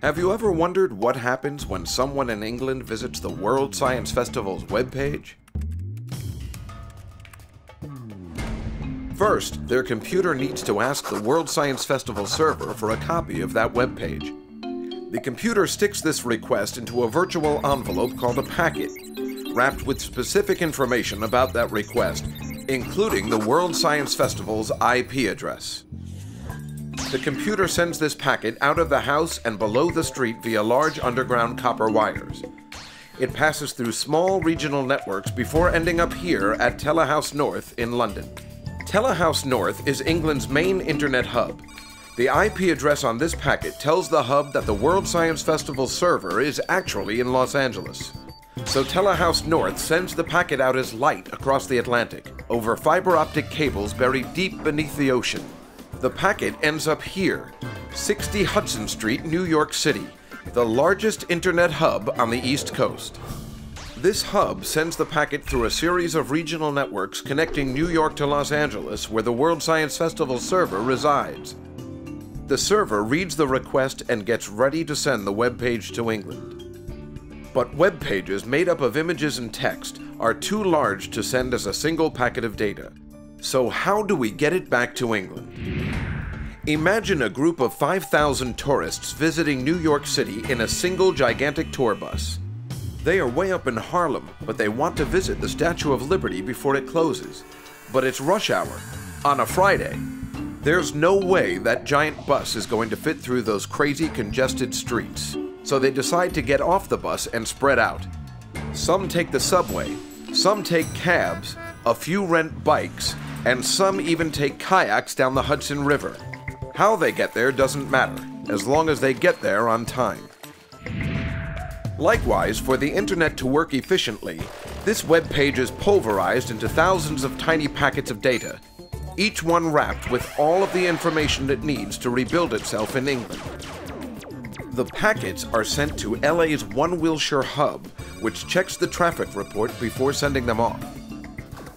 Have you ever wondered what happens when someone in England visits the World Science Festival's webpage? First, their computer needs to ask the World Science Festival server for a copy of that webpage. The computer sticks this request into a virtual envelope called a packet, wrapped with specific information about that request, including the World Science Festival's IP address. The computer sends this packet out of the house and below the street via large underground copper wires. It passes through small regional networks before ending up here at Telehouse North in London. Telehouse North is England's main internet hub. The IP address on this packet tells the hub that the World Science Festival server is actually in Los Angeles. So Telehouse North sends the packet out as light across the Atlantic, over fiber optic cables buried deep beneath the ocean. The packet ends up here, 60 Hudson Street, New York City, the largest internet hub on the East Coast. This hub sends the packet through a series of regional networks connecting New York to Los Angeles, where the World Science Festival server resides. The server reads the request and gets ready to send the web page to England. But web pages made up of images and text are too large to send as a single packet of data. So how do we get it back to England? Imagine a group of 5,000 tourists visiting New York City in a single gigantic tour bus. They are way up in Harlem, but they want to visit the Statue of Liberty before it closes. But it's rush hour, on a Friday. There's no way that giant bus is going to fit through those crazy congested streets. So they decide to get off the bus and spread out. Some take the subway, some take cabs, a few rent bikes, and some even take kayaks down the Hudson River. How they get there doesn't matter, as long as they get there on time. Likewise, for the internet to work efficiently, this web page is pulverized into thousands of tiny packets of data, each one wrapped with all of the information it needs to rebuild itself in England. The packets are sent to LA's One Wilshire hub, which checks the traffic report before sending them off.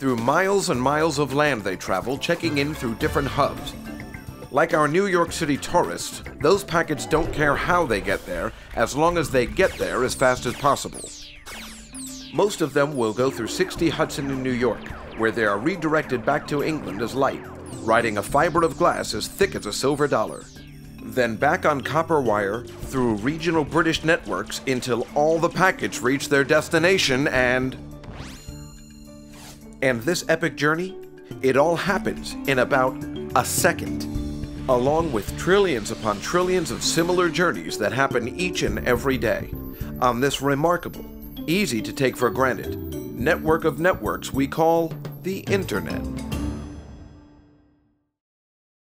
Through miles and miles of land they travel, checking in through different hubs. Like our New York City tourists, those packets don't care how they get there, as long as they get there as fast as possible. Most of them will go through 60 Hudson in New York, where they are redirected back to England as light, riding a fiber of glass as thick as a silver dollar. Then back on copper wire, through regional British networks until all the packets reach their destination and this epic journey, it all happens in about a second, along with trillions upon trillions of similar journeys that happen each and every day on this remarkable, easy to take for granted network of networks we call the Internet.